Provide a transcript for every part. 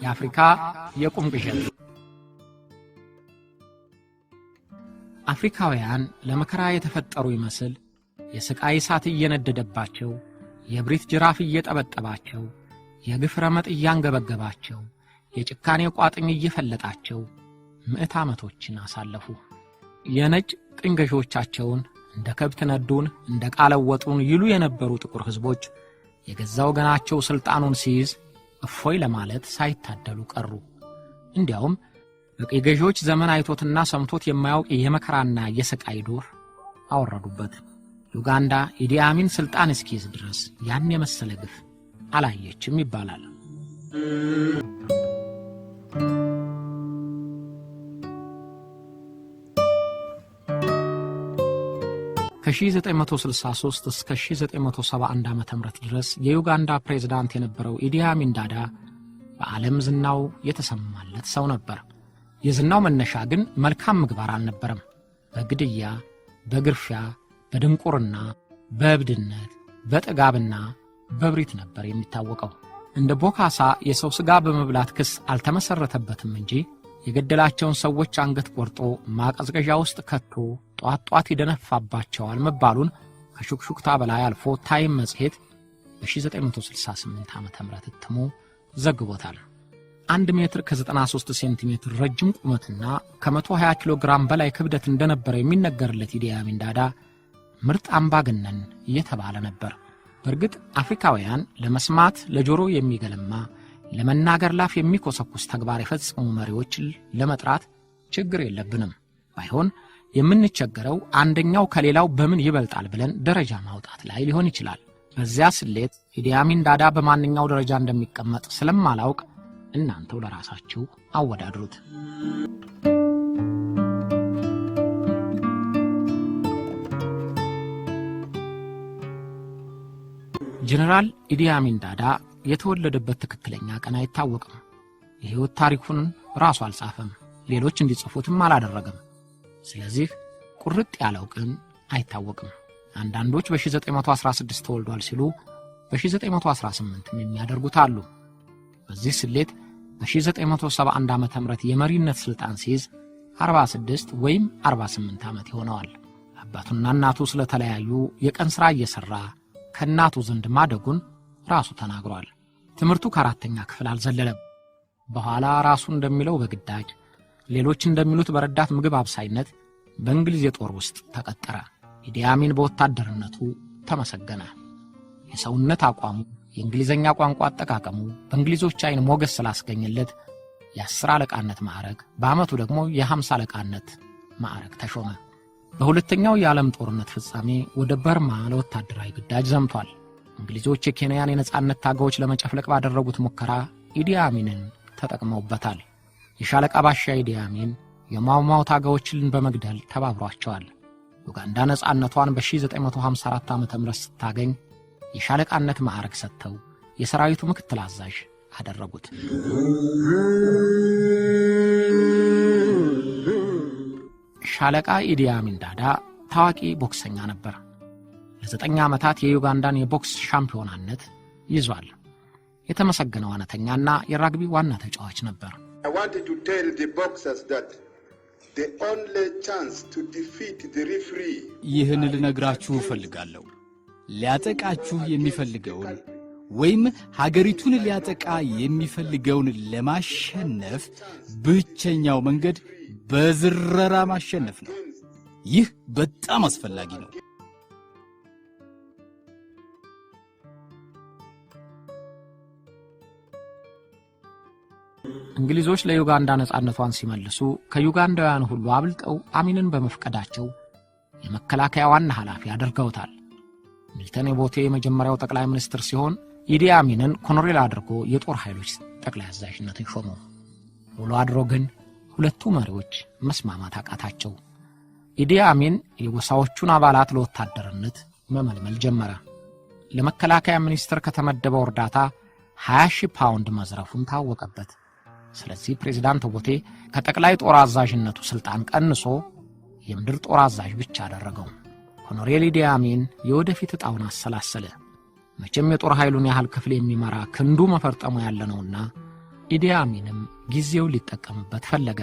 የአፍሪካ የቁም ቅዠት። አፍሪካውያን ለመከራ የተፈጠሩ ይመስል የስቃይ እሳት እየነደደባቸው፣ የብሪት ጅራፍ እየጠበጠባቸው፣ የግፍ ረመጥ እያንገበገባቸው፣ የጭካኔ ቋጥኝ እየፈለጣቸው ምዕት ዓመቶችን አሳለፉ። የነጭ ቅኝ ገዢዎቻቸውን እንደ ከብት ነዱን፣ እንደ ቃለወጡን ይሉ የነበሩ ጥቁር ሕዝቦች የገዛ ወገናቸው ሥልጣኑን ሲይዝ እፎይ ለማለት ሳይታደሉ ቀሩ። እንዲያውም በቅኝ ገዢዎች ዘመን አይቶትና ሰምቶት የማያውቅ የመከራና የስቃይ ዶር አወረዱበት። ዩጋንዳ ኢዲ አሚን ሥልጣን እስኪይዝ ድረስ ያን የመሰለ ግፍ አላየችም ይባላል። ከ1963 እስከ 1971 ዓመተ ምህረት ድረስ የዩጋንዳ ፕሬዝዳንት የነበረው ኢዲ አሚን ዳዳ በዓለም ዝናው የተሰማለት ሰው ነበር። የዝናው መነሻ ግን መልካም ምግባር አልነበረም። በግድያ፣ በግርፊያ፣ በድንቁርና፣ በእብድነት፣ በጥጋብና በብሪት ነበር የሚታወቀው። እንደ ቦካሳ የሰው ሥጋ በመብላት ክስ አልተመሰረተበትም እንጂ የገደላቸውን ሰዎች አንገት ቆርጦ ማቀዝቀዣ ውስጥ ከቶ ጧት ይደነፋባቸዋል መባሉን ከሹክሹክታ በላይ አልፎ ታይም መጽሔት በ1968 ዓመተ ምህረት እትሞ ዘግቦታል። 1 ሜትር ከ93 ሴንቲሜትር ረጅም ቁመትና ከ120 ኪሎ ግራም በላይ ክብደት እንደነበረ የሚነገርለት ኢዲ አሚን ዳዳ ምርጥ አምባገነን እየተባለ ነበር። በእርግጥ አፍሪካውያን ለመስማት ለጆሮ የሚገለማ ለመናገር ላፍ የሚኮሰኩስ ተግባር የፈጸሙ መሪዎችን ለመጥራት ችግር የለብንም። ባይሆን የምንቸገረው አንደኛው ከሌላው በምን ይበልጣል ብለን ደረጃ ማውጣት ላይ ሊሆን ይችላል። በዚያ ስሌት ኢዲ አሚን ዳዳ በማንኛው ደረጃ እንደሚቀመጥ ስለማላውቅ እናንተው ለራሳችሁ አወዳድሩት። ጀነራል ኢዲ አሚን ዳዳ የተወለደበት ትክክለኛ ቀን አይታወቅም። የሕይወት ታሪኩን ራሱ አልጻፈም፣ ሌሎች እንዲጽፉትም አላደረገም። ስለዚህ ቁርጥ ያለው ቀን አይታወቅም። አንዳንዶች በ1916 ተወልዷል ሲሉ በ1918 የሚያደርጉት አሉ። በዚህ ስሌት በ1971 ዓመተ ምህረት የመሪነት ሥልጣን ሲይዝ 46 ወይም 48 ዓመት ይሆነዋል። አባቱና እናቱ ስለተለያዩ የቀን ሥራ እየሠራ ከእናቱ ዘንድ ማደጉን ራሱ ተናግሯል። ትምህርቱ ከአራተኛ ክፍል አልዘለለም። በኋላ ራሱ እንደሚለው በግዳጅ ሌሎች እንደሚሉት በረዳት ምግብ አብሳይነት በእንግሊዝ የጦር ውስጥ ተቀጠረ። ኢዲ አሚን በወታደርነቱ ተመሰገነ። የሰውነት አቋሙ፣ የእንግሊዘኛ ቋንቋ አጠቃቀሙ በእንግሊዞች ዓይን ሞገስ ስላስገኘለት የ10 አለቃነት ማዕረግ፣ በዓመቱ ደግሞ የ50 አለቃነት ማዕረግ ተሾመ። በሁለተኛው የዓለም ጦርነት ፍጻሜ ወደ በርማ ለወታደራዊ ግዳጅ ዘምቷል። እንግሊዞች የኬንያን የነጻነት ታጋዮች ለመጨፍለቅ ባደረጉት ሙከራ ኢዲ አሚንን ተጠቅመውበታል። የሻለቃ ባሻ ኢዲ አሚን የማውማው ታጋዮችን በመግደል ተባብሯቸዋል። ዩጋንዳ ነጻነቷን በ1954 ዓመተ ምህረት ስታገኝ የሻለቃነት ማዕረግ ሰጥተው የሰራዊቱ ምክትል አዛዥ አደረጉት። ሻለቃ ኢዲ አሚን ዳዳ ታዋቂ ቦክሰኛ ነበር። ለ9 ዓመታት የዩጋንዳን የቦክስ ሻምፒዮናነት ይዟል። የተመሰገነ ዋናተኛና የራግቢ ዋና ተጫዋች ነበር። I wanted to tell the boxers that the only chance to defeat the referee ይህን ልነግራችሁ እፈልጋለሁ። ሊያጠቃችሁ የሚፈልገውን ወይም ሀገሪቱን ሊያጠቃ የሚፈልገውን ለማሸነፍ ብቸኛው መንገድ በዝረራ ማሸነፍ ነው። ይህ በጣም አስፈላጊ ነው። እንግሊዞች ለዩጋንዳ ነጻነቷን ሲመልሱ ከዩጋንዳውያን ሁሉ አብልጠው አሚንን በመፍቀዳቸው የመከላከያ ዋና ኃላፊ አድርገውታል። ሚልተን ቦቴ የመጀመሪያው ጠቅላይ ሚኒስትር ሲሆን ኢዲ አሚንን ኮሎኔል አድርጎ የጦር ኃይሎች ጠቅላይ አዛዥነትን ሾመው። ውሎ አድሮ ግን ሁለቱ መሪዎች መስማማት አቃታቸው። ኢዲ አሚን የጎሳዎቹን አባላት ለወታደርነት መመልመል ጀመረ። ለመከላከያ ሚኒስትር ከተመደበው እርዳታ 20,000 ፓውንድ መዝረፉን ታወቀበት። ስለዚህ ፕሬዝዳንት ቦቴ ከጠቅላይ ጦር አዛዥነቱ ሥልጣን ቀንሶ የምድር ጦር አዛዥ ብቻ አደረገው። ኮሎኔል ኢዲ አሚን የወደፊት ዕጣውን አሰላሰለ። መቼም የጦር ኃይሉን ያህል ክፍል የሚመራ ክንዱ መፈርጠሙ ያለ ነውና ኢዲ አሚንም ጊዜው ሊጠቀምበት ፈለገ።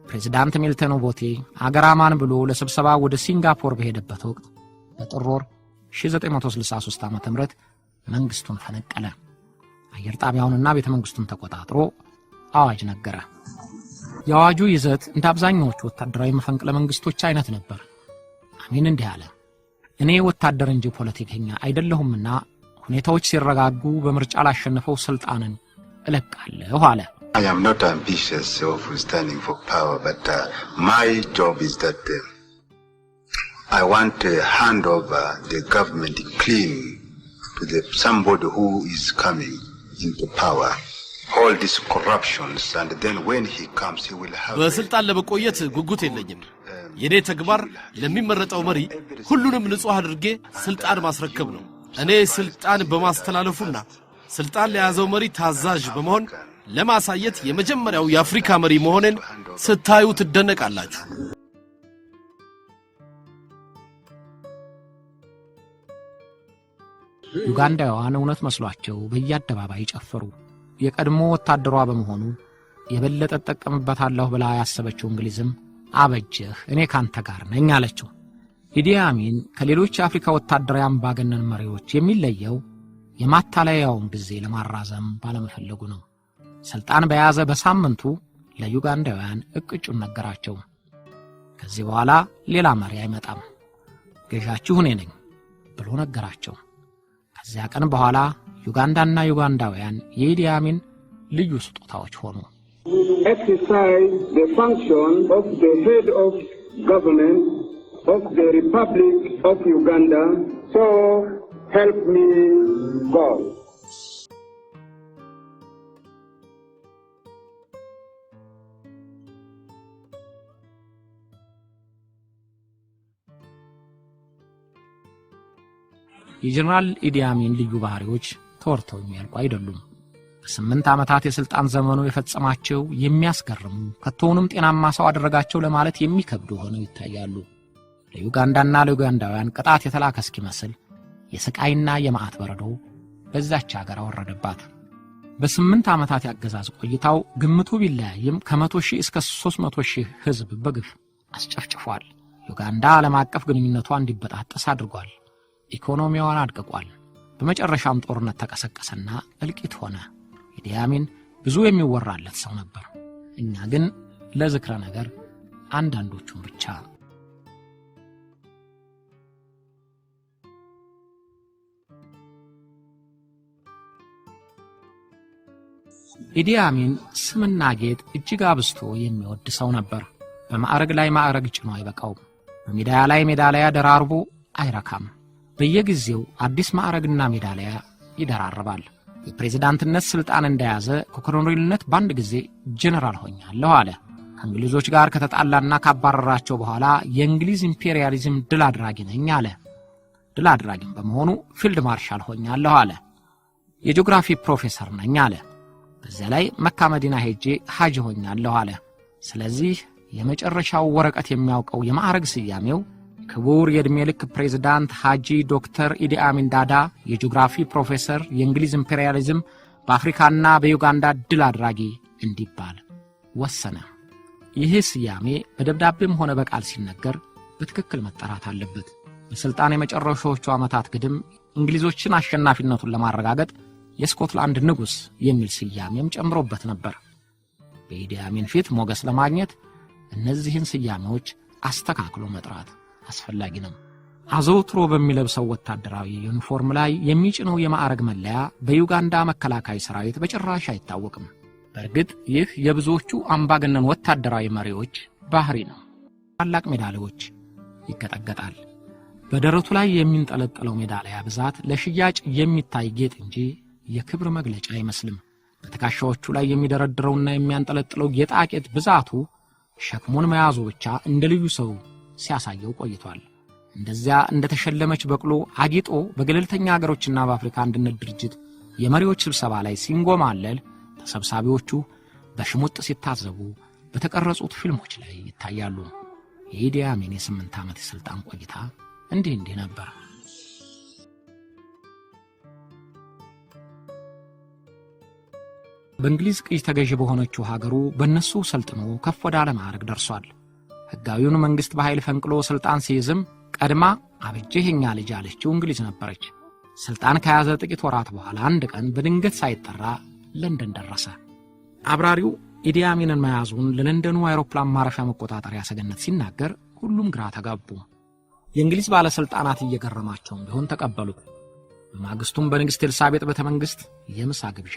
ፕሬዝዳንት ሚልተን ኦቦቴ አገራማን ብሎ ለስብሰባ ወደ ሲንጋፖር በሄደበት ወቅት በጥር ወር 1963 ዓ.ም መንግስቱን ፈነቀለ። አየር ጣቢያውንና ቤተ መንግስቱን ተቆጣጥሮ አዋጅ ነገረ። የአዋጁ ይዘት እንደ አብዛኛዎቹ ወታደራዊ መፈንቅለ መንግስቶች አይነት ነበር። አሚን እንዲህ አለ: እኔ ወታደር እንጂ ፖለቲከኛ አይደለሁምና ሁኔታዎች ሲረጋጉ በምርጫ ላሸነፈው ስልጣንን እለቃለሁ አለ። I am not ambitious of standing for power, but my job is that I want to hand over the government clean to somebody who is coming into power. All these corruptions, and then when he comes he will have በስልጣን ለመቆየት ጉጉት የለኝም። የኔ ተግባር ለሚመረጠው መሪ ሁሉንም ንጹህ አድርጌ ስልጣን ማስረከብ ነው። እኔ ስልጣን በማስተላለፉና ስልጣን ለያዘው መሪ ታዛዥ በመሆን ለማሳየት የመጀመሪያው የአፍሪካ መሪ መሆኔን ስታዩ ትደነቃላችሁ። ዩጋንዳውያን እውነት መስሏቸው በየአደባባይ ጨፈሩ። የቀድሞ ወታደሯ በመሆኑ የበለጠ ተጠቀምበታለሁ ብላ ያሰበችው እንግሊዝም አበጀህ እኔ ካንተ ጋር ነኝ አለችው። ኢዲ አሚን ከሌሎች የአፍሪካ ወታደራዊ አምባገነን መሪዎች የሚለየው የማታለያውን ጊዜ ለማራዘም ባለመፈለጉ ነው። ስልጣን በያዘ በሳምንቱ ለዩጋንዳውያን እቅጩን ነገራቸው። ከዚህ በኋላ ሌላ መሪ አይመጣም፣ ገዣችሁ እኔ ነኝ ብሎ ነገራቸው። ከዚያ ቀን በኋላ ዩጋንዳና ዩጋንዳውያን የኢዲ አሚን ልዩ ስጦታዎች ሆኑ። Exercise the function of the head of government of the Republic of Uganda, so help me God. የጀነራል ኢዲ አሚን ልዩ ባህሪዎች ተወርተው የሚያልቁ አይደሉም። በ8 ዓመታት የሥልጣን ዘመኑ የፈጸማቸው የሚያስገርሙ ከቶውንም ጤናማ ሰው አደረጋቸው ለማለት የሚከብዱ ሆነው ይታያሉ። ለዩጋንዳና ለዩጋንዳውያን ቅጣት የተላከ እስኪመስል የስቃይና የመዓት በረዶ በዛች ሀገር አወረደባት። በ8 ዓመታት ያገዛዝ ቆይታው ግምቱ ቢለያይም ከ100,000 እስከ 300,000 ሕዝብ በግፍ አስጨፍጭፏል። ዩጋንዳ ዓለም አቀፍ ግንኙነቷ እንዲበጣጠስ አድርጓል። ኢኮኖሚዋን አድቅቋል። በመጨረሻም ጦርነት ተቀሰቀሰና እልቂት ሆነ። ኢዲ አሚን ብዙ የሚወራለት ሰው ነበር። እኛ ግን ለዝክረ ነገር አንዳንዶቹን ብቻ። ኢዲ አሚን ስምና ጌጥ እጅግ አብዝቶ የሚወድ ሰው ነበር። በማዕረግ ላይ ማዕረግ ጭኖ አይበቃውም። በሜዳያ ላይ ሜዳሊያ ደራርቦ አይረካም። በየጊዜው አዲስ ማዕረግና ሜዳሊያ ይደራርባል። የፕሬዝዳንትነት ስልጣን እንደያዘ ከኮሎኔልነት ባንድ ጊዜ ጀነራል ሆኛለሁ አለ። ከእንግሊዞች ጋር ከተጣላና ካባረራቸው በኋላ የእንግሊዝ ኢምፔሪያሊዝም ድል አድራጊ ነኝ አለ። ድል አድራጊም በመሆኑ ፊልድ ማርሻል ሆኛለሁ አለ። የጂኦግራፊ ፕሮፌሰር ነኝ አለ። በዚያ ላይ መካ መዲና ሄጄ ሐጅ ሆኛለሁ አለ። ስለዚህ የመጨረሻው ወረቀት የሚያውቀው የማዕረግ ስያሜው ክቡር የዕድሜ ልክ ፕሬዝዳንት ሐጂ ዶክተር ኢዲ አሚን ዳዳ የጂኦግራፊ ፕሮፌሰር የእንግሊዝ ኢምፔሪያሊዝም በአፍሪካና በዩጋንዳ ድል አድራጊ እንዲባል ወሰነ። ይህ ስያሜ በደብዳቤም ሆነ በቃል ሲነገር በትክክል መጠራት አለበት። በስልጣን የመጨረሻዎቹ ዓመታት ግድም እንግሊዞችን አሸናፊነቱን ለማረጋገጥ የስኮትላንድ ንጉሥ የሚል ስያሜም ጨምሮበት ነበር። በኢዲ አሚን ፊት ሞገስ ለማግኘት እነዚህን ስያሜዎች አስተካክሎ መጥራት አስፈላጊ ነው። አዘውትሮ በሚለብሰው ወታደራዊ ዩኒፎርም ላይ የሚጭነው የማዕረግ መለያ በዩጋንዳ መከላከያ ሰራዊት በጭራሽ አይታወቅም። በእርግጥ ይህ የብዙዎቹ አምባገነን ወታደራዊ መሪዎች ባህሪ ነው። ታላቅ ሜዳሊያዎች ይገጠገጣል። በደረቱ ላይ የሚንጠለጠለው ሜዳሊያ ብዛት ለሽያጭ የሚታይ ጌጥ እንጂ የክብር መግለጫ አይመስልም። በትከሻዎቹ ላይ የሚደረድረውና የሚያንጠለጥለው ጌጣጌጥ ብዛቱ ሸክሙን መያዙ ብቻ እንደ ልዩ ሰው ሲያሳየው ቆይቷል። እንደዚያ እንደተሸለመች በቅሎ አጊጦ በገለልተኛ ሀገሮችና በአፍሪካ አንድነት ድርጅት የመሪዎች ስብሰባ ላይ ሲንጎማለል ተሰብሳቢዎቹ በሽሙጥ ሲታዘቡ በተቀረጹት ፊልሞች ላይ ይታያሉ። የኢዲ አሚን የ8 ዓመት የሥልጣን ቆይታ እንዲህ ነበር። በእንግሊዝ ቅኝ ተገዥ በሆነችው ሀገሩ በእነሱ ሰልጥኖ ከፍ ወዳለ ማዕረግ ደርሷል። ሕጋዊውን መንግሥት በኃይል ፈንቅሎ ሥልጣን ሲይዝም ቀድማ አበጀህ የኛ ልጅ አለችው እንግሊዝ ነበረች። ሥልጣን ከያዘ ጥቂት ወራት በኋላ አንድ ቀን በድንገት ሳይጠራ ለንደን ደረሰ። አብራሪው ኢዲ አሚንን መያዙን ለለንደኑ አውሮፕላን ማረፊያ መቆጣጠሪያ ሰገነት ሲናገር ሁሉም ግራ ተጋቡ። የእንግሊዝ ባለሥልጣናት እየገረማቸውም ቢሆን ተቀበሉት። በማግስቱም በንግሥት ኤልሳቤጥ ቤተ መንግሥት የምሳ ግብዣ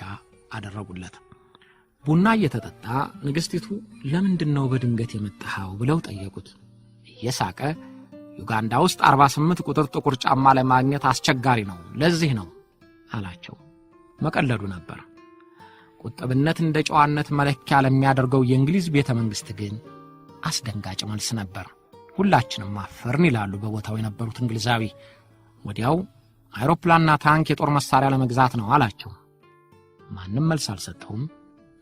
አደረጉለት። ቡና እየተጠጣ ንግሥቲቱ ለምንድነው በድንገት የመጣኸው ብለው ጠየቁት። እየሳቀ ዩጋንዳ ውስጥ 48 ቁጥር ጥቁር ጫማ ለማግኘት አስቸጋሪ ነው፣ ለዚህ ነው አላቸው። መቀለዱ ነበር። ቁጥብነት እንደ ጨዋነት መለኪያ ለሚያደርገው የእንግሊዝ ቤተ መንግሥት ግን አስደንጋጭ መልስ ነበር። ሁላችንም አፈርን ይላሉ በቦታው የነበሩት እንግሊዛዊ። ወዲያው አውሮፕላንና ታንክ የጦር መሳሪያ ለመግዛት ነው አላቸው። ማንም መልስ አልሰጠውም።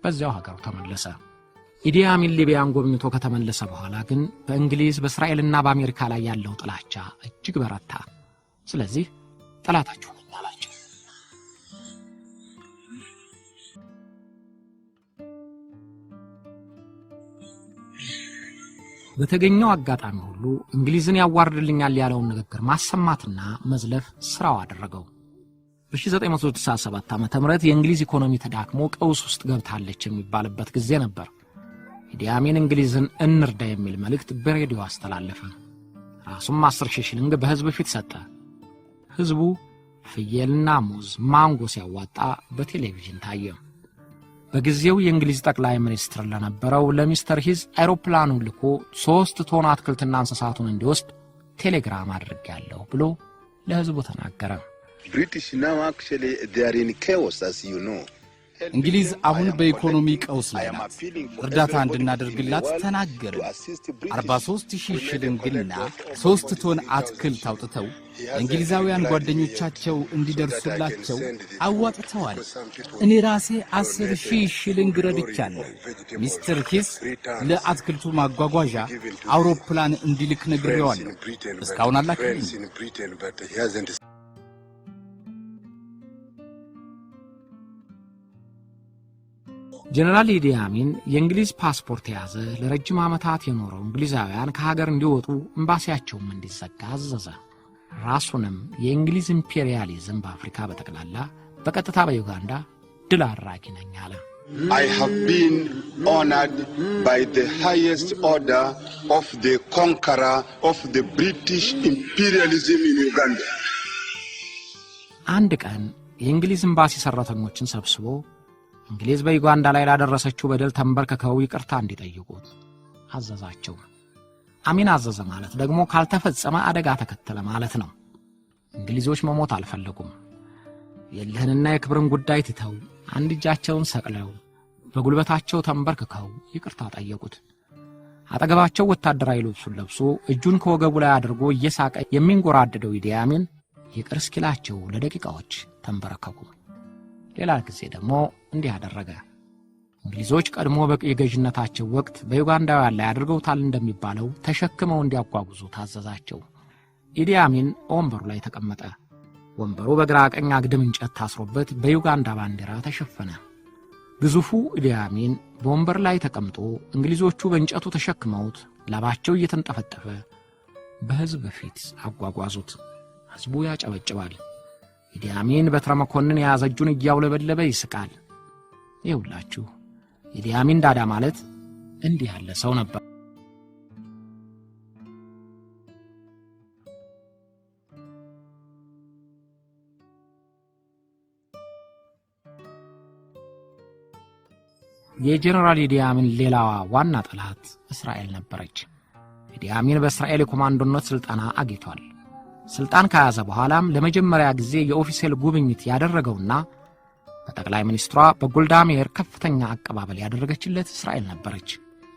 በዚያው ሀገሩ ተመለሰ። ኢዲ አሚን ሊቢያን ጎብኝቶ ከተመለሰ በኋላ ግን በእንግሊዝ በእስራኤልና በአሜሪካ ላይ ያለው ጥላቻ እጅግ በረታ። ስለዚህ ጠላታችሁ አላቸው። በተገኘው አጋጣሚ ሁሉ እንግሊዝን ያዋርድልኛል ያለውን ንግግር ማሰማትና መዝለፍ ስራው አደረገው። በ1967 ዓመተ ምህረት የእንግሊዝ ኢኮኖሚ ተዳክሞ ቀውስ ውስጥ ገብታለች የሚባልበት ጊዜ ነበር። ኢዲ አሚን እንግሊዝን እንርዳ የሚል መልእክት በሬዲዮ አስተላለፈ። ራሱም 10,000 ሽልንግ በሕዝብ ፊት ሰጠ። ሕዝቡ ፍየልና ሙዝ፣ ማንጎ ሲያዋጣ በቴሌቪዥን ታየ። በጊዜው የእንግሊዝ ጠቅላይ ሚኒስትር ለነበረው ለሚስተር ሂዝ አውሮፕላኑን ልኮ 3 ቶን አትክልትና እንስሳቱን እንዲወስድ ቴሌግራም አድርጌያለሁ ብሎ ለሕዝቡ ተናገረ። British now actually they are in chaos, as you know. እንግሊዝ አሁን በኢኮኖሚ ቀውስ ላይ ናት። እርዳታ እንድናደርግላት ተናገረ። 43,000 ሽልንግና 3 ቶን አትክልት አውጥተው እንግሊዛውያን ጓደኞቻቸው እንዲደርሱላቸው አዋጥተዋል። እኔ ራሴ 10,000 ሽልንግ ረድቻለሁ። ሚስተር ሂስ ለአትክልቱ ማጓጓዣ አውሮፕላን እንዲልክ ነግሬዋለሁ። እስካሁን አላከልኝ። ጀነራል ኢዲ አሚን የእንግሊዝ ፓስፖርት የያዘ ለረጅም ዓመታት የኖረው እንግሊዛውያን ከሀገር እንዲወጡ ኤምባሲያቸውም እንዲዘጋ አዘዘ። ራሱንም የእንግሊዝ ኢምፔሪያሊዝም በአፍሪካ በጠቅላላ በቀጥታ በዩጋንዳ ድል አድራጊ ነኝ አለ። I have been honored by the highest order of the conqueror of the British imperialism in Uganda. አንድ ቀን የእንግሊዝ ኤምባሲ ሰራተኞችን ሰብስቦ እንግሊዝ በዩጋንዳ ላይ ላደረሰችው በደል ተንበርክከው ይቅርታ እንዲጠይቁት አዘዛቸው። አሚን አዘዘ ማለት ደግሞ ካልተፈጸመ አደጋ ተከተለ ማለት ነው። እንግሊዞች መሞት አልፈለጉም። የለህንና የክብርን ጉዳይ ትተው አንድ እጃቸውን ሰቅለው በጉልበታቸው ተንበርክከው ይቅርታ ጠየቁት። አጠገባቸው ወታደራዊ ልብሱን ለብሶ እጁን ከወገቡ ላይ አድርጎ እየሳቀ የሚንጎራደደው ኢዲ አሚን ይቅር እስኪላቸው ለደቂቃዎች ተንበረከኩ። ሌላ ጊዜ ደግሞ እንዲህ አደረገ። እንግሊዞች ቀድሞ የገዥነታቸው ወቅት በዩጋንዳውያን ላይ አድርገውታል እንደሚባለው ተሸክመው እንዲያጓጉዙ ታዘዛቸው። ኢዲ አሚን ወንበሩ ላይ ተቀመጠ። ወንበሩ በግራ ቀኝ አግድም እንጨት ታስሮበት በዩጋንዳ ባንዲራ ተሸፈነ። ግዙፉ ኢዲ አሚን በወንበር ላይ ተቀምጦ እንግሊዞቹ በእንጨቱ ተሸክመውት ላባቸው እየተንጠፈጠፈ በሕዝብ ፊት አጓጓዙት። ሕዝቡ ያጨበጭባል። ኢዲ አሚን በትረ መኮንን የያዘ እጁን እያውለበለበ ይስቃል። ይኸውላችሁ ኢዲ አሚን ዳዳ ማለት እንዲህ ያለ ሰው ነበር። የጀነራል ኢዲ አሚን ሌላዋ ዋና ጠላት እስራኤል ነበረች። ኢዲ አሚን በእስራኤል የኮማንዶነት ስልጣና አግኝቷል። ስልጣን ከያዘ በኋላም ለመጀመሪያ ጊዜ የኦፊሴል ጉብኝት ያደረገውና በጠቅላይ ሚኒስትሯ በጎልዳ ሜር ከፍተኛ አቀባበል ያደረገችለት እስራኤል ነበረች።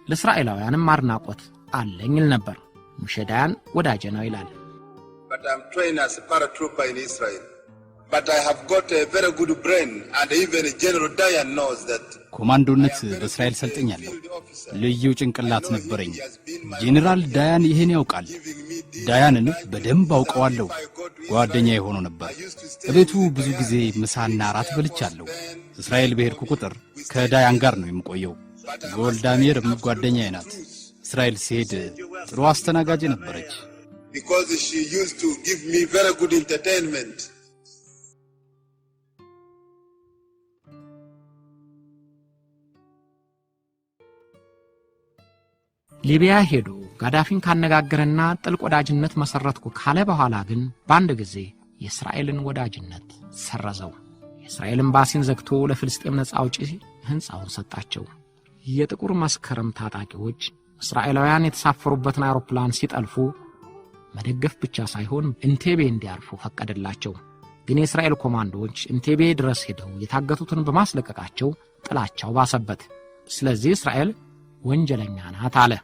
ለእስራኤላውያንም አድናቆት አለኝ ይል ነበር። ሙሸዳያን ወዳጄ ነው ይላል። But I'm trained as a paratrooper in Israel. But I have got a very good brain and even General Dayan knows that. ኮማንዶነት በእስራኤል ሰልጥኛለሁ። ልዩ ጭንቅላት ነበረኝ። ጄኔራል ዳያን ይሄን ያውቃል። ዳያንን በደንብ አውቀዋለሁ። ጓደኛዬ ሆኖ ነበር። እቤቱ ብዙ ጊዜ ምሳና ራት በልቻለሁ። እስራኤል በሄድኩ ቁጥር ከዳያን ጋር ነው የምቆየው። ጎልዳሜርም ጓደኛዬ ናት። እስራኤል ሲሄድ ጥሩ አስተናጋጅ ነበረች። Because she used to give me very good entertainment. ሊቢያ ሄዶ ጋዳፊን ካነጋገረና ጥልቅ ወዳጅነት መሰረትኩ ካለ በኋላ ግን በአንድ ጊዜ የእስራኤልን ወዳጅነት ሰረዘው። የእስራኤል ኤምባሲን ዘግቶ ለፍልስጤም ነፃ አውጪ ህንጻውን ሰጣቸው። የጥቁር መስከረም ታጣቂዎች እስራኤላውያን የተሳፈሩበትን አውሮፕላን ሲጠልፉ መደገፍ ብቻ ሳይሆን ኢንቴቤ እንዲያርፉ ፈቀደላቸው። ግን የእስራኤል ኮማንዶዎች ኢንቴቤ ድረስ ሄደው የታገቱትን በማስለቀቃቸው ጥላቻው ባሰበት። ስለዚህ እስራኤል ወንጀለኛ ናት አለ።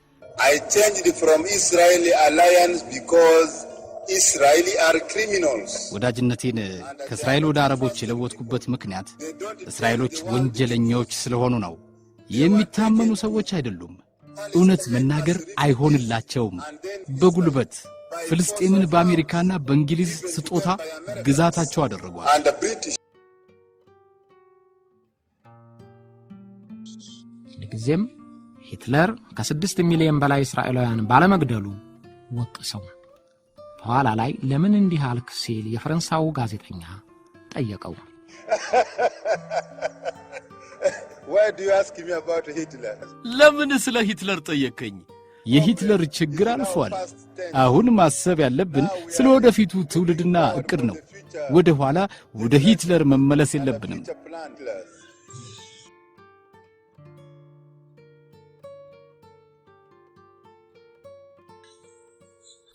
I changed from Israeli alliance because Israeli are criminals. ወዳጅነቴን ከእስራኤል ወደ አረቦች የለወጥኩበት ምክንያት እስራኤሎች ወንጀለኞች ስለሆኑ ነው። የሚታመኑ ሰዎች አይደሉም። እውነት መናገር አይሆንላቸውም። በጉልበት ፍልስጤምን በአሜሪካና በእንግሊዝ ስጦታ ግዛታቸው አደረጓል። ለጊዜም ሂትለር ከ6 ሚሊዮን በላይ እስራኤላውያን ባለመግደሉ ወቀሰው። በኋላ ላይ ለምን እንዲህ አልክ ሲል የፈረንሳዩ ጋዜጠኛ ጠየቀው። Why do you ask me about Hitler? ለምን ስለ ሂትለር ጠየቀኝ? የሂትለር ችግር አልፏል። አሁን ማሰብ ያለብን ስለ ወደፊቱ ትውልድና እቅድ ነው። ወደ ኋላ ወደ ሂትለር መመለስ የለብንም።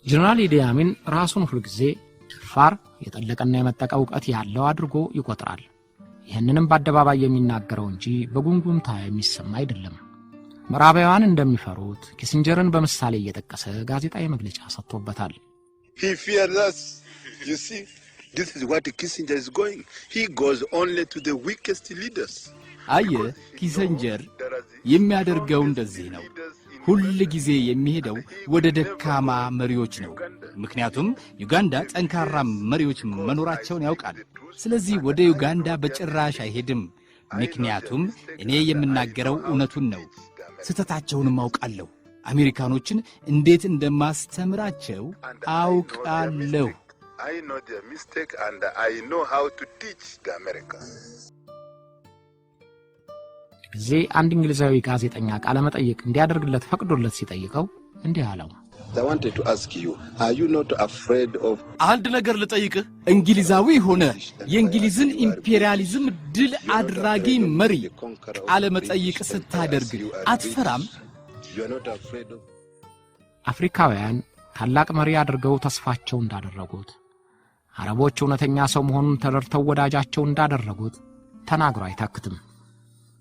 ጀነራል ኢዲ አሚን ራሱን ሁሉ ጊዜ ደፋር፣ የጠለቀና የመጠቀ ዕውቀት ያለው አድርጎ ይቆጥራል። ይህንንም በአደባባይ የሚናገረው እንጂ በጉንጉንታ የሚሰማ አይደለም። ምዕራባውያን እንደሚፈሩት ኪሲንጀርን በምሳሌ እየጠቀሰ ጋዜጣዊ መግለጫ ሰጥቶበታል። He fears us. You see, this is what Kissinger is going. He goes only to the weakest leaders. አየ ኪሲንጀር የሚያደርገው እንደዚህ ነው። ሁሉ ጊዜ የሚሄደው ወደ ደካማ መሪዎች ነው። ምክንያቱም ዩጋንዳ ጠንካራ መሪዎች መኖራቸውን ያውቃል። ስለዚህ ወደ ዩጋንዳ በጭራሽ አይሄድም። ምክንያቱም እኔ የምናገረው እውነቱን ነው። ስተታቸውንም አውቃለሁ። አሜሪካኖችን እንዴት እንደማስተምራቸው አውቃለሁ። I know their mistake and I know how to teach the Americans. ጊዜ አንድ እንግሊዛዊ ጋዜጠኛ ቃለ መጠይቅ እንዲያደርግለት ፈቅዶለት ሲጠይቀው እንዲህ አለው። I wanted to ask you, are you not afraid of አንድ ነገር ልጠይቅህ። እንግሊዛዊ ሆነ የእንግሊዝን ኢምፔሪያሊዝም ድል አድራጊ መሪ ቃለ መጠይቅ ስታደርግ አትፈራም? You are not afraid of አፍሪካውያን ታላቅ መሪ አድርገው ተስፋቸው እንዳደረጉት፣ አረቦች እውነተኛ ሰው መሆኑን ተረድተው ወዳጃቸው እንዳደረጉት ተናግሮ አይታክትም።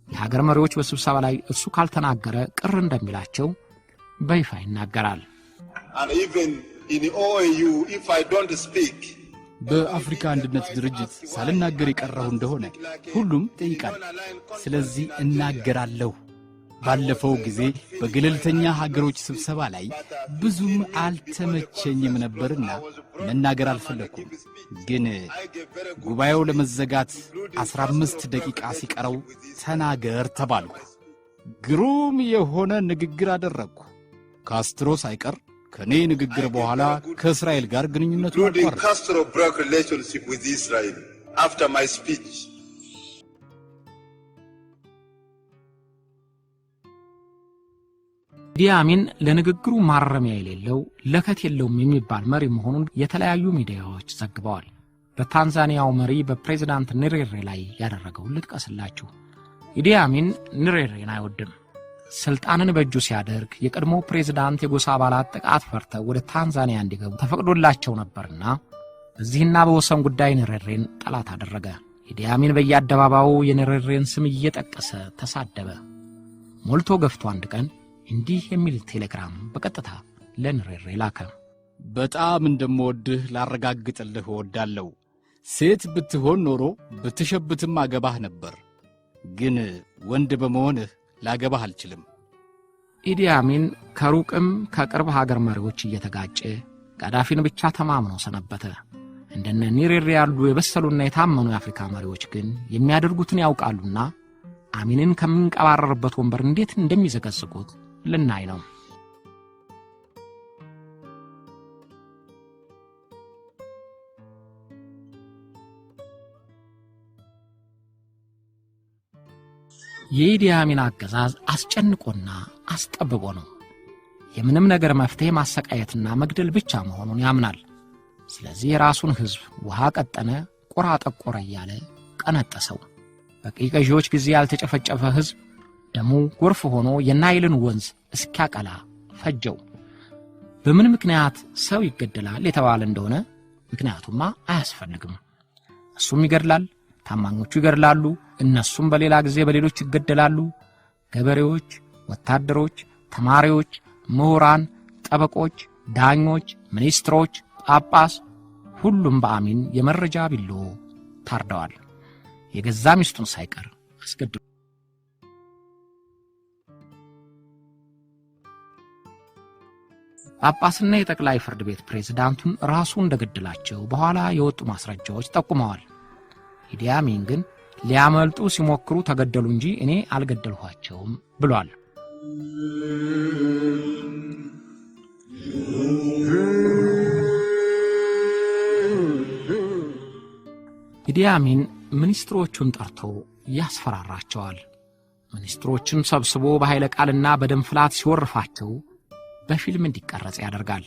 የሀገር መሪዎች በስብሰባ ላይ እሱ ካልተናገረ ቅር እንደሚላቸው በይፋ ይናገራል። And even in the OAU, if I don't speak, በአፍሪካ አንድነት ድርጅት ሳልናገር የቀረሁ እንደሆነ ሁሉም ጠይቃል። ስለዚህ እናገራለሁ። ባለፈው ጊዜ በገለልተኛ ሀገሮች ስብሰባ ላይ ብዙም አልተመቸኝም ነበርና መናገር አልፈለኩም። ግን ጉባኤው ለመዘጋት 15 ደቂቃ ሲቀረው ተናገር ተባልኩ። ግሩም የሆነ ንግግር አደረግኩ። ካስትሮ ሳይቀር ከኔ ንግግር በኋላ ከእስራኤል ጋር ግንኙነቱ አቋረጠ። Castro broke relationship with Israel after my speech. ኢዲ አሚን ለንግግሩ ማረሚያ የሌለው ለከት የለውም የሚባል መሪ መሆኑን የተለያዩ ሚዲያዎች ዘግበዋል። በታንዛኒያው መሪ በፕሬዝዳንት ኒሬሬ ላይ ያደረገውን ልጥቀስላችሁ። ኢዲ አሚን ኒሬሬን አይወድም። ስልጣንን በእጁ ሲያደርግ የቀድሞ ፕሬዝዳንት የጎሳ አባላት ጥቃት ፈርተው ወደ ታንዛኒያ እንዲገቡ ተፈቅዶላቸው ነበርና በዚህና በወሰን ጉዳይ ኒሬሬን ጠላት አደረገ። ኢዲ አሚን በየአደባባዩ የኒሬሬን ስም እየጠቀሰ ተሳደበ። ሞልቶ ገፍቶ አንድ ቀን እንዲህ የሚል ቴሌግራም በቀጥታ ለኒሬሬ ላከ። በጣም እንደምወድህ ላረጋግጥልህ እወዳለሁ። ሴት ብትሆን ኖሮ ብትሸብትም አገባህ ነበር። ግን ወንድ በመሆንህ ላገባህ አልችልም። ኢዲ አሚን ከሩቅም ከቅርብ ሀገር መሪዎች እየተጋጨ ጋዳፊን ብቻ ተማምኖ ሰነበተ። እንደነ ኒሬሬ ያሉ የበሰሉና የታመኑ የአፍሪካ መሪዎች ግን የሚያደርጉትን ያውቃሉና አሚንን ከሚንቀባረርበት ወንበር እንዴት እንደሚዘገዝቁት ልናይ ነው። የኢዲ አሚን አገዛዝ አስጨንቆና አስጠብቦ ነው። የምንም ነገር መፍትሄ ማሰቃየትና መግደል ብቻ መሆኑን ያምናል። ስለዚህ የራሱን ሕዝብ ውሃ ቀጠነ፣ ቁራ ጠቆረ እያለ ቀነጠሰው። በቀይ ገዢዎች ጊዜ ያልተጨፈጨፈ ሕዝብ ደሙ ጎርፍ ሆኖ የናይልን ወንዝ እስኪያቀላ ፈጀው። በምን ምክንያት ሰው ይገደላል የተባለ እንደሆነ ምክንያቱማ አያስፈልግም። እሱም ይገድላል፣ ታማኞቹ ይገድላሉ፣ እነሱም በሌላ ጊዜ በሌሎች ይገደላሉ። ገበሬዎች፣ ወታደሮች፣ ተማሪዎች፣ ምሁራን፣ ጠበቆች፣ ዳኞች፣ ሚኒስትሮች፣ ጳጳስ ሁሉም በአሚን የመረጃ ቢሎ ታርደዋል። የገዛ ሚስቱን ሳይቀር አስገድሉ። ጳጳስና የጠቅላይ ፍርድ ቤት ፕሬዝዳንቱን ራሱ እንደገደላቸው በኋላ የወጡ ማስረጃዎች ጠቁመዋል። ኢዲ አሚን ግን ሊያመልጡ ሲሞክሩ ተገደሉ እንጂ እኔ አልገደልኋቸውም ብሏል። ኢዲ አሚን ሚኒስትሮቹን ጠርቶ ያስፈራራቸዋል። ሚኒስትሮችን ሰብስቦ በኃይለ ቃልና በደም ፍላት ሲወርፋቸው በፊልም እንዲቀረጽ ያደርጋል።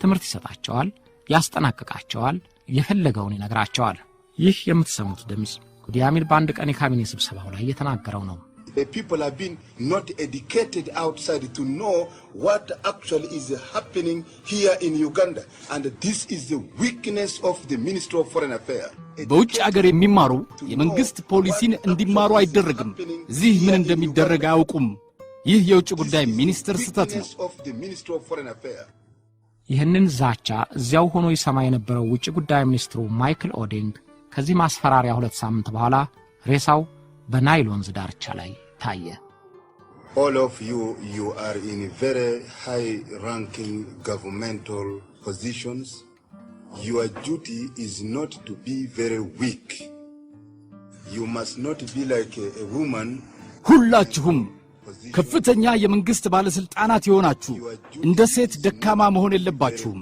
ትምህርት ይሰጣቸዋል፣ ያስጠናቅቃቸዋል፣ የፈለገውን ይነግራቸዋል። ይህ የምትሰሙት ድምጽ ኢዲ አሚን በአንድ ቀን የካቢኔ ስብሰባው ላይ የተናገረው ነው። The people have been not educated outside to know what actually is happening here in Uganda. And this is the weakness of the Ministry of Foreign Affairs. በውጭ አገር የሚማሩ የመንግስት ፖሊሲን እንዲማሩ አይደረግም። እዚህ ምን እንደሚደረግ አያውቁም። ይህ የውጭ ጉዳይ ሚኒስትር ስህተት ነው። ይህንን ዛቻ እዚያው ሆኖ ይሰማ የነበረው ውጭ ጉዳይ ሚኒስትሩ ማይክል ኦዴንግ ከዚህ ማስፈራሪያ 2 ሳምንት በኋላ ሬሳው በናይል ወንዝ ዳርቻ ላይ ታየ። All of you are in very high ranking governmental positions. Your duty is not to be very weak. You must not be like a woman. ሁላችሁም ከፍተኛ የመንግስት ባለስልጣናት የሆናችሁ እንደ ሴት ደካማ መሆን የለባችሁም።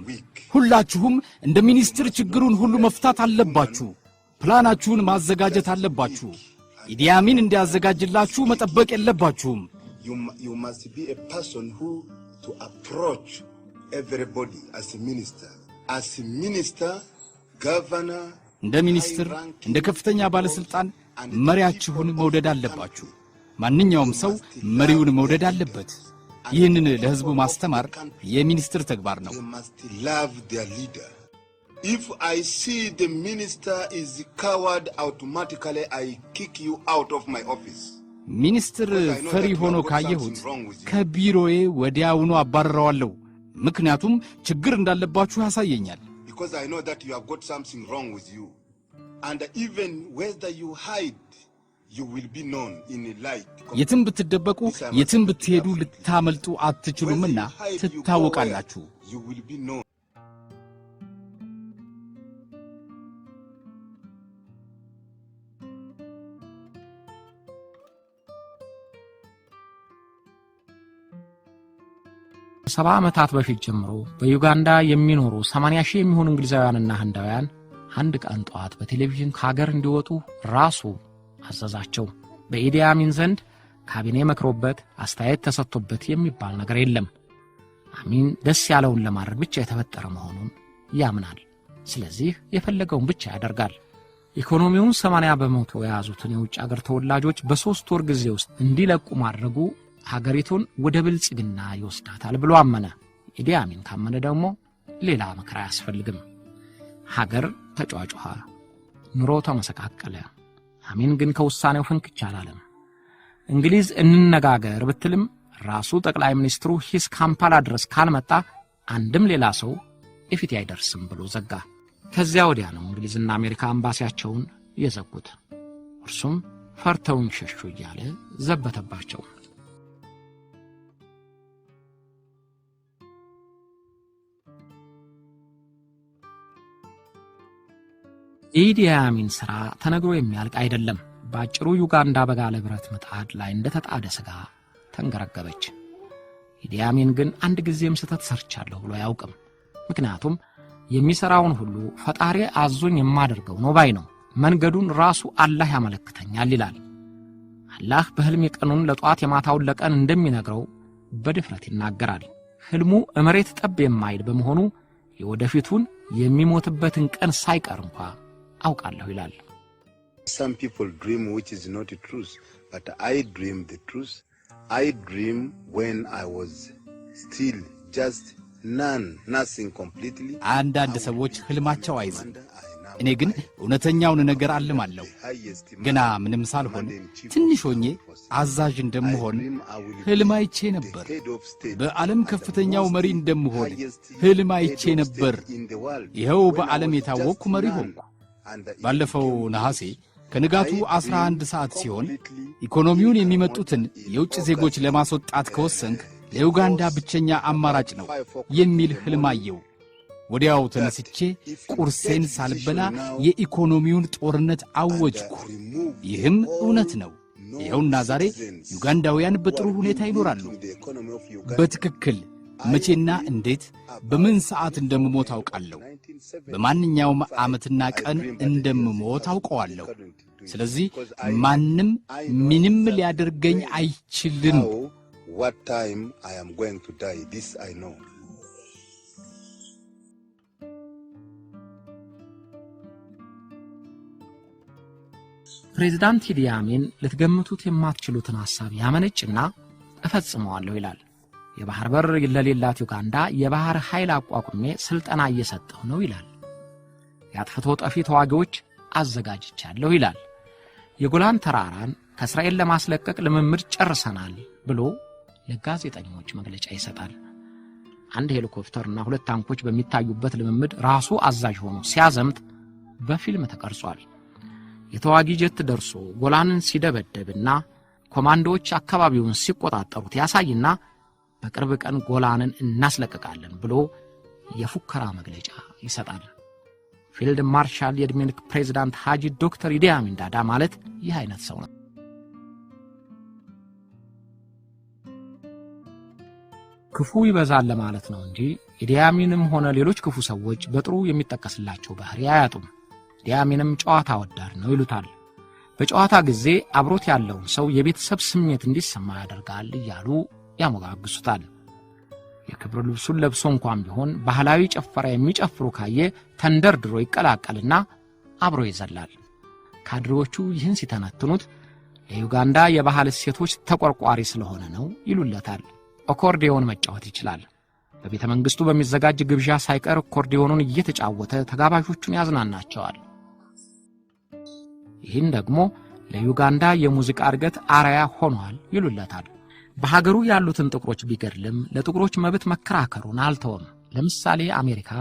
ሁላችሁም እንደ ሚኒስትር ችግሩን ሁሉ መፍታት አለባችሁ። ፕላናችሁን ማዘጋጀት አለባችሁ። ኢዲ አሚን እንዲያዘጋጅላችሁ መጠበቅ የለባችሁም። You must be a person who to approach everybody as a minister. As a minister, governor, እንደ ሚኒስትር እንደ ከፍተኛ ባለስልጣን መሪያችሁን መውደድ አለባችሁ። ማንኛውም ሰው መሪውን መውደድ አለበት። ይህንን ለሕዝቡ ማስተማር የሚኒስትር ተግባር ነው። they must love their leader. If I see the minister is coward, automatically I kick you out of my office. ሚኒስትር ፈሪ ሆኖ ካየሁት ከቢሮዬ ወዲያውኑ አባረረዋለሁ። ምክንያቱም ችግር እንዳለባችሁ ያሳየኛል። Because I know that you have got something wrong with you. And even whether you hide, you will be known in a light. የትም ብትደበቁ የትም ብትሄዱ ልታመልጡ አትችሉምና ትታወቃላችሁ። You will be known. ከ70 ዓመታት በፊት ጀምሮ በዩጋንዳ የሚኖሩ 80 ሺህ የሚሆኑ እንግሊዛውያንና ህንዳውያን አንድ ቀን ጧት በቴሌቪዥን ከሀገር እንዲወጡ ራሱ አዘዛቸው። በኢዲ አሚን ዘንድ ካቢኔ መክሮበት አስተያየት ተሰጥቶበት የሚባል ነገር የለም። አሚን ደስ ያለውን ለማድረግ ብቻ የተፈጠረ መሆኑን ያምናል። ስለዚህ የፈለገውን ብቻ ያደርጋል። ኢኮኖሚውን 80 በመቶ የያዙትን የውጭ አገር ተወላጆች በ3 ወር ጊዜ ውስጥ እንዲለቁ ማድረጉ ሀገሪቱን ወደ ብልጽግና ይወስዳታል ብሎ አመነ። ኢዲ አሚን ካመነ ደግሞ ሌላ ምክር አያስፈልግም። ሀገር ተጫጫኸ፣ ኑሮ ተመሰቃቀለ። አሚን ግን ከውሳኔው ፍንክች አላለም። እንግሊዝ እንነጋገር ብትልም ራሱ ጠቅላይ ሚኒስትሩ ሂስ ካምፓላ ድረስ ካልመጣ አንድም ሌላ ሰው እፊት አይደርስም ብሎ ዘጋ። ከዚያ ወዲያ ነው እንግሊዝና አሜሪካ አምባሲያቸውን የዘጉት። እርሱም ፈርተውን ሸሹ እያለ ዘበተባቸው። የኢዲ አሚን ሥራ ተነግሮ የሚያልቅ አይደለም። ባጭሩ ዩጋንዳ በጋለ ብረት ምጣድ ላይ እንደተጣደ ሥጋ ተንገረገበች። ኢዲ አሚን ግን አንድ ጊዜም ስህተት ሰርቻለሁ ብሎ አያውቅም። ምክንያቱም የሚሠራውን ሁሉ ፈጣሪ አዞኝ የማደርገው ነው ባይ ነው። መንገዱን ራሱ አላህ ያመለክተኛል ይላል። አላህ በሕልም የቀኑን ለጧት የማታውን ለቀን እንደሚነግረው በድፍረት ይናገራል። ሕልሙ መሬት ጠብ የማይል በመሆኑ የወደፊቱን የሚሞትበትን ቀን ሳይቀር እንኳ አውቃለሁ ይላል። Some people dream which is not the truth, but I dream the truth. I dream when I was still just nothing completely. አንዳንድ ሰዎች ሕልማቸው አይዝም። እኔ ግን እውነተኛውን ነገር አልማለሁ። ገና ምንም ሳልሆን ትንሽ ሆኜ አዛዥ እንደምሆን ሕልም አይቼ ነበር። በዓለም ከፍተኛው መሪ እንደምሆን ሕልም አይቼ ነበር። ይኸው በዓለም የታወቅኩ መሪ ሆንኩ። ባለፈው ነሐሴ ከንጋቱ 11 ሰዓት ሲሆን ኢኮኖሚውን የሚመጡትን የውጭ ዜጎች ለማስወጣት ከወሰንክ ለዩጋንዳ ብቸኛ አማራጭ ነው የሚል ሕልም አየሁ። ወዲያው ተነስቼ ቁርሴን ሳልበላ የኢኮኖሚውን ጦርነት አወጅኩ። ይህም እውነት ነው። ይኸውና ዛሬ ዩጋንዳውያን በጥሩ ሁኔታ ይኖራሉ። በትክክል መቼና እንዴት በምን ሰዓት እንደምሞት አውቃለሁ። በማንኛውም ዓመትና ቀን እንደምሞት አውቀዋለሁ። ስለዚህ ማንም ምንም ሊያደርገኝ አይችልም። What time I am going to die, this I know. ፕሬዝዳንት ኢዲ አሚን ልትገምቱት የማትችሉትን ሐሳብ ያመነጭና እፈጽመዋለሁ ይላል። የባህር በር ለሌላት ዩጋንዳ የባህር ኃይል አቋቁሜ ስልጠና እየሰጠሁ ነው ይላል። ያጥፍቶ ጠፊ ተዋጊዎች አዘጋጅቻለሁ ይላል። የጎላን ተራራን ከእስራኤል ለማስለቀቅ ልምምድ ጨርሰናል ብሎ ለጋዜጠኞች መግለጫ ይሰጣል። አንድ ሄሊኮፕተርና 2 ታንኮች በሚታዩበት ልምምድ ራሱ አዛዥ ሆኖ ሲያዘምት በፊልም ተቀርጿል። የተዋጊ ጀት ደርሶ ጎላንን ሲደበደብና ኮማንዶዎች አካባቢውን ሲቆጣጠሩት ያሳይና በቅርብ ቀን ጎላንን እናስለቅቃለን ብሎ የፉከራ መግለጫ ይሰጣል። ፊልድ ማርሻል የድሜኒክ ፕሬዝዳንት ሃጂ ዶክተር ኢዲ አሚን ዳዳ ማለት ይህ አይነት ሰው ነው። ክፉ ይበዛል ለማለት ነው እንጂ ኢዲ አሚንም ሆነ ሌሎች ክፉ ሰዎች በጥሩ የሚጠቀስላቸው ባህሪ አያጡም። ኢዲ አሚንም ጨዋታ ወዳድ ነው ይሉታል። በጨዋታ ጊዜ አብሮት ያለውን ሰው የቤተሰብ ስሜት እንዲሰማ ያደርጋል እያሉ ያሞጋግሱታል። የክብር ልብሱን ለብሶ እንኳን ቢሆን ባህላዊ ጨፈራ የሚጨፍሩ ካየ ተንደርድሮ ይቀላቀልና አብሮ ይዘላል። ካድሬዎቹ ይህን ሲተነትኑት የዩጋንዳ የባህል እሴቶች ተቆርቋሪ ስለሆነ ነው ይሉለታል። አኮርዲዮን መጫወት ይችላል። በቤተ መንግስቱ በሚዘጋጅ ግብዣ ሳይቀር አኮርዲዮኑን እየተጫወተ ተጋባዦቹን ያዝናናቸዋል። ይህን ደግሞ ለዩጋንዳ የሙዚቃ እድገት አርአያ ሆኗል ይሉለታል። በሀገሩ ያሉትን ጥቁሮች ቢገድልም ለጥቁሮች መብት መከራከሩን አልተወም። ለምሳሌ አሜሪካ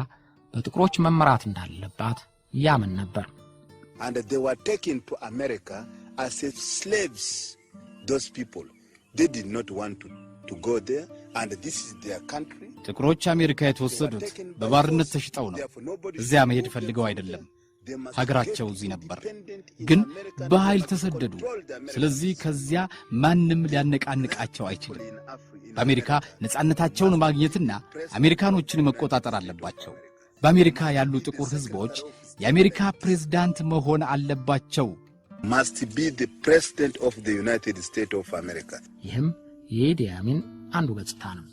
በጥቁሮች መመራት እንዳለባት ያምን ነበር። And they were taken to America as slaves. Those people, they did not want to go there, and this is their country. ጥቁሮች አሜሪካ የተወሰዱት በባርነት ተሽጠው ነው። እዚያ መሄድ ፈልገው አይደለም። ሀገራቸው እዚህ ነበር፣ ግን በኃይል ተሰደዱ። ስለዚህ ከዚያ ማንም ሊያነቃንቃቸው አይችልም። በአሜሪካ ነጻነታቸውን ማግኘትና አሜሪካኖችን መቆጣጠር አለባቸው። በአሜሪካ ያሉ ጥቁር ሕዝቦች የአሜሪካ ፕሬዝዳንት መሆን አለባቸው። Must be the president of the United States of America. ይህም የኢዲ አሚን አንዱ ገጽታ ነው።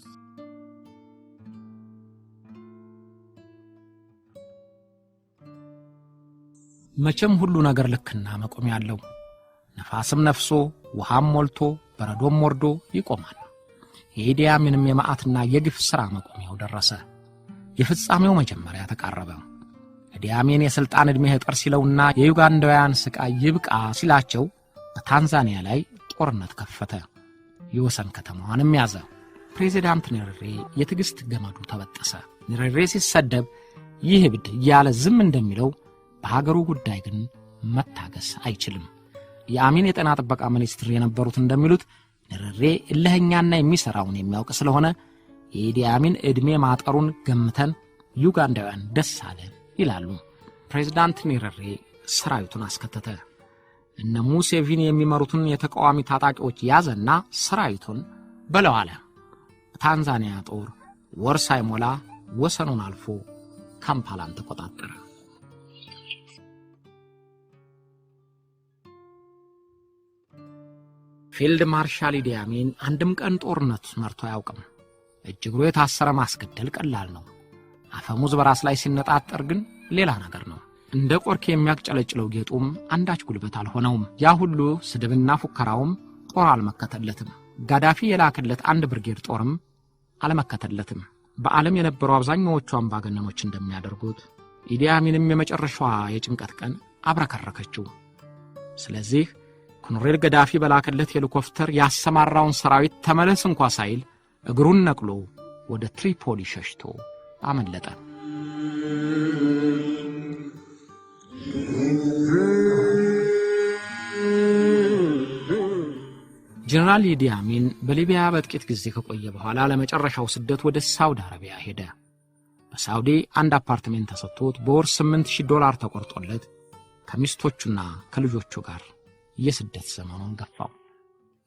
መቼም ሁሉ ነገር ልክና መቆም ያለው፣ ነፋስም ነፍሶ ውሃም ሞልቶ በረዶም ወርዶ ይቆማል። የኢዲ አሚንም የመዓትና የግፍ ሥራ መቆሚያው ደረሰ። የፍጻሜው መጀመሪያ ተቃረበ። ኢዲ አሚን የሥልጣን ዕድሜ ህጠር ሲለውና የዩጋንዳውያን ስቃይ ይብቃ ሲላቸው በታንዛኒያ ላይ ጦርነት ከፈተ። የወሰን ከተማዋንም ያዘ። ፕሬዝዳንት ኒሬሬ የትዕግሥት ገመዱ ተበጠሰ። ኒሬሬ ሲሰደብ ይህ ብድ እያለ ዝም እንደሚለው በሀገሩ ጉዳይ ግን መታገስ አይችልም። የአሚን የጤና ጥበቃ ሚኒስትር የነበሩት እንደሚሉት ኒሬሬ እልህኛና የሚሠራውን የሚያውቅ ስለሆነ የኢዲ አሚን ዕድሜ ማጠሩን ገምተን ዩጋንዳውያን ደስ አለን ይላሉ። ፕሬዝዳንት ኒሬሬ ሰራዊቱን አስከተተ። እነ ሙሴቪኒ የሚመሩትን የተቃዋሚ ታጣቂዎች ያዘና ሰራዊቱን በለው አለ። ታንዛኒያ ጦር ወር ሳይሞላ ወሰኑን አልፎ ካምፓላን ተቆጣጠረ። ፊልድ ማርሻል ኢዲ አሚን አንድም ቀን ጦርነት መርቶ አያውቅም። እጅግሩ የታሰረ ማስገደል ቀላል ነው። አፈሙዝ በራስ ላይ ሲነጣጠር ግን ሌላ ነገር ነው። እንደ ቆርኬ የሚያቅጨለጭለው ጌጡም አንዳች ጉልበት አልሆነውም። ያ ሁሉ ስድብና ፉከራውም ጦር አልመከተለትም። ጋዳፊ የላከለት አንድ ብርጌድ ጦርም አልመከተለትም። በዓለም የነበሩ አብዛኛዎቹ አምባገነኖች እንደሚያደርጉት ኢዲ አሚንም የመጨረሻዋ የጭንቀት ቀን አብረከረከችው። ስለዚህ ኮሎኔል ጋዳፊ በላከለት ሄሊኮፕተር ያሰማራውን ሰራዊት ተመለስ እንኳን ሳይል እግሩን ነቅሎ ወደ ትሪፖሊ ሸሽቶ አመለጠ። ጀነራል ኢዲ አሚን በሊቢያ በጥቂት ጊዜ ከቆየ በኋላ ለመጨረሻው ስደት ወደ ሳውዲ አረቢያ ሄደ። በሳውዲ አንድ አፓርትመንት ተሰጥቶት በወር $8000 ተቆርጦለት ከሚስቶቹና ከልጆቹ ጋር የስደት ዘመኑን ገፋው።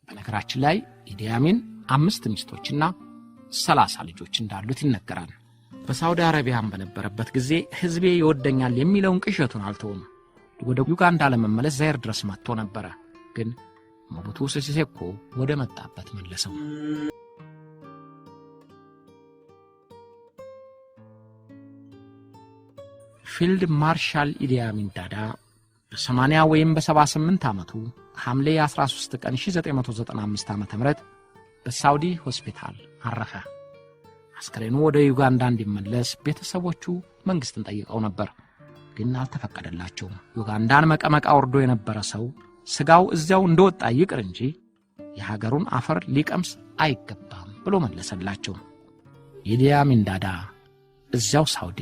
በነገራችን ላይ ኢዲ አሚን 5 ሚስቶችና 30 ልጆች እንዳሉት ይነገራል። በሳውዲ አረቢያም በነበረበት ጊዜ ህዝቤ ይወደኛል የሚለውን ቅዠቱን አልተውም። ወደ ዩጋንዳ ለመመለስ ዛይር ድረስ መጥቶ ነበር። ግን ሞቡቱ ሴሴ ሴኮ ወደ መጣበት መለሰው። ፊልድ ማርሻል ኢዲ አሚን ዳዳ በ80 ወይም በ78 ዓመቱ ሐምሌ 13 ቀን 1995 ዓ.ም በሳውዲ ሆስፒታል አረፈ። አስከሬኑ ወደ ዩጋንዳ እንዲመለስ ቤተሰቦቹ መንግስትን ጠይቀው ነበር፣ ግን አልተፈቀደላቸውም። ዩጋንዳን መቀመቃ ወርዶ የነበረ ሰው ስጋው እዚያው እንደወጣ ይቅር እንጂ የሀገሩን አፈር ሊቀምስ አይገባም ብሎ መለሰላቸው። ኢዲ አሚን ዳዳ እዚያው ሳውዲ